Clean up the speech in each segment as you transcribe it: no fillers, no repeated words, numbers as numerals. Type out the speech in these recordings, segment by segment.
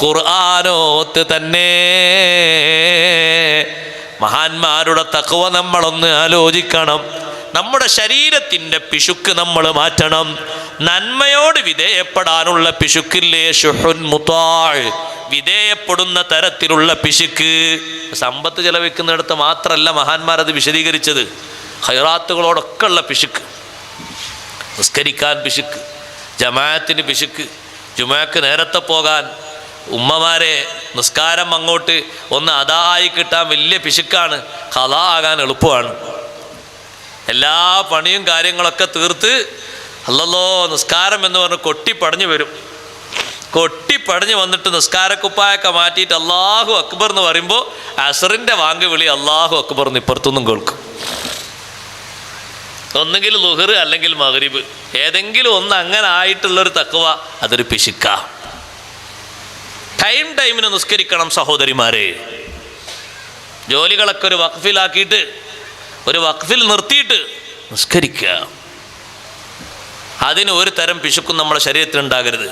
ഖുർആനോത്ത് തന്നെ. മഹാന്മാരുടെ തഖ്വ നമ്മളൊന്ന് ആലോചിക്കണം. നമ്മുടെ ശരീരത്തിൻ്റെ പിശുക്ക് നമ്മൾ മാറ്റണം. നന്മയോട് വിധേയപ്പെടാനുള്ള പിശുക്കില്ലേ, ശുഹുൻ മുതാഅ്, വിധേയപ്പെടുന്ന തരത്തിലുള്ള പിശുക്ക്. സമ്പത്ത് ചെലവഴിക്കുന്നിടത്ത് മാത്രമല്ല മഹാന്മാരത് വിശദീകരിച്ചത്. ഖൈറാത്തുകളോടൊക്കെ ഉള്ള പിശുക്ക്, നിസ്കരിക്കാൻ പിശുക്ക്, ജമാഅത്തിന് പിശുക്ക്, ജുമുഅക്ക് നേരത്തെ പോകാൻ, ഉമ്മമാരെ നിസ്കാരം അങ്ങോട്ട് ഒന്ന് അതായി കിട്ടാൻ വലിയ പിശുക്കാണ്, ഖളാ ആകാൻ എളുപ്പമാണ്. എല്ലാ പണിയും കാര്യങ്ങളൊക്കെ തീർത്ത് അല്ലല്ലോ നിസ്കാരം എന്ന് പറഞ്ഞ് കൊട്ടിപ്പടഞ്ഞു വരും. കൊട്ടിപ്പടഞ്ഞ് വന്നിട്ട് നിസ്കാരക്കുപ്പായൊക്കെ മാറ്റിയിട്ട് അല്ലാഹു അക്ബർ എന്ന് പറയുമ്പോൾ അസറിൻ്റെ വാങ്ക് വിളി അല്ലാഹു അക്ബർ എന്ന് ഇപ്പുറത്തൊന്നും കേൾക്കും. ഒന്നുകിൽ ളുഹർ അല്ലെങ്കിൽ മഗ്രിബ്, ഏതെങ്കിലും ഒന്ന് അങ്ങനെ ആയിട്ടുള്ളൊരു തഖ്വ, അതൊരു പിശുക്ക. ടൈമിന് നിസ്കരിക്കണം സഹോദരിമാരെ. ജോലികളൊക്കെ ഒരു വഖഫിലാക്കിയിട്ട്, ഒരു വഖഫിൽ നിർത്തിയിട്ട് നിസ്കരിക്കുക. അതിന് ഒരു തരം പിശുക്കും നമ്മുടെ ശരീരത്തിൽ ഉണ്ടാകരുത്.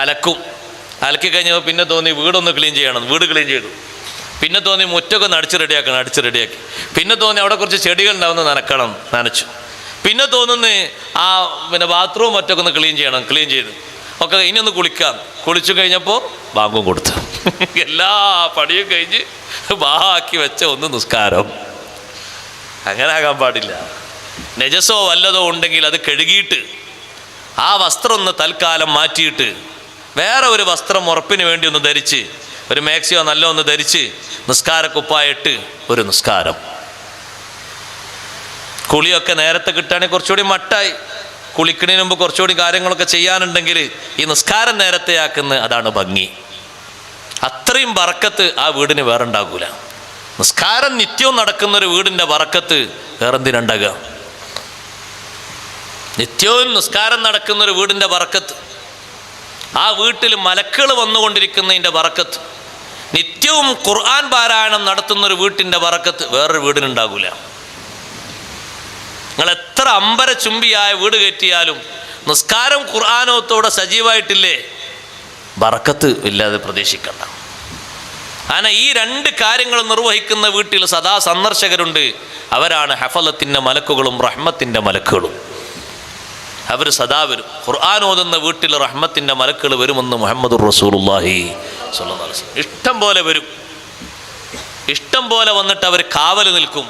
അലക്കി കഴിഞ്ഞപ്പോൾ പിന്നെ തോന്നി വീടൊന്ന് ക്ലീൻ ചെയ്യണം, വീട് ക്ലീൻ ചെയ്തു. പിന്നെ തോന്നി മുറ്റൊക്കെ ഒന്ന് അടിച്ച് റെഡിയാക്കി. പിന്നെ തോന്നി അവിടെ കുറച്ച് ചെടികൾ ഉണ്ടാവുന്ന നനച്ചു. പിന്നെ തോന്നുന്നു പിന്നെ ബാത്റൂം മറ്റൊക്കെ ഒന്ന് ക്ലീൻ ചെയ്തു. ഒക്കെ ഇനി ഒന്ന് കുളിച്ചു കഴിഞ്ഞപ്പോൾ ബാങ്കും കൊടുത്തു. എല്ലാ പണിയും കഴിഞ്ഞ് ബാക്കി വെച്ച ഒന്ന് നിസ്കാരം. അങ്ങനെ ആകാൻ പാടില്ല. നജസോ വല്ലതോ ഉണ്ടെങ്കിൽ അത് കഴുകിയിട്ട് ആ വസ്ത്രം ഒന്ന് തൽക്കാലം മാറ്റിയിട്ട് വേറെ ഒരു വസ്ത്രം ഉറപ്പിന് വേണ്ടി ഒന്ന് ധരിച്ച്, ഒരു മാക്സിയോ നല്ല ഒന്ന് ധരിച്ച് നിസ്കാരക്കുപ്പായിട്ട് ഒരു നിസ്കാരം. കുളിയൊക്കെ നേരത്തെ കിട്ടുകയാണെങ്കിൽ കുറച്ചുകൂടി മട്ടായി. കുളിക്കുന്നതിന് മുമ്പ് കുറച്ചുകൂടി കാര്യങ്ങളൊക്കെ ചെയ്യാനുണ്ടെങ്കിൽ ഈ നിസ്കാരം നേരത്തെ ആക്കുന്ന അതാണ് ഭംഗി. അത്രയും ബറക്കത്ത് ആ വീടിന് വേറെ ഉണ്ടാകൂല. നിസ്കാരം നിത്യവും നടക്കുന്നൊരു വീടിൻ്റെ ബറക്കത്ത് വേറെന്തിനുണ്ടാകുക? നിത്യവും നിസ്കാരം നടക്കുന്നൊരു വീടിൻ്റെ ബറക്കത്ത്, ആ വീട്ടിൽ മലക്കുകൾ വന്നുകൊണ്ടിരിക്കുന്നതിൻ്റെ ബറക്കത്ത്, നിത്യവും ഖുർആൻ പാരായണം നടത്തുന്നൊരു വീട്ടിൻ്റെ ബറക്കത്ത് വേറൊരു വീടിനുണ്ടാകൂല. നിങ്ങൾ എത്ര അമ്പര ചുംബിയായ വീട് കയറ്റിയാലും നിസ്കാരം ഖുർആനോത്തോടെ സജീവമായിട്ടില്ലേ, ബറക്കത്ത് ഇല്ലാതെ പ്രതീക്ഷിക്കണ്ട. അങ്ങനെ ഈ രണ്ട് കാര്യങ്ങൾ നിർവഹിക്കുന്ന വീട്ടിൽ സദാ സന്ദർശകരുണ്ട്. അവരാണ് ഹഫലത്തിൻ്റെ മലക്കുകളും റഹ്മത്തിൻ്റെ മലക്കുകളും. അവർ സദാ വരും. ഖുർആൻ ഓതുന്ന വീട്ടിൽ റഹ്മത്തിൻ്റെ മലക്കുകൾ വരുമെന്ന് മുഹമ്മദുർ റസൂലുള്ളാഹി സ്വല്ലല്ലാഹു അലൈഹി വസല്ലം ഇഷ്ടം പോലെ വരും. ഇഷ്ടം പോലെ വന്നിട്ട് അവർ കാവൽ നിൽക്കും.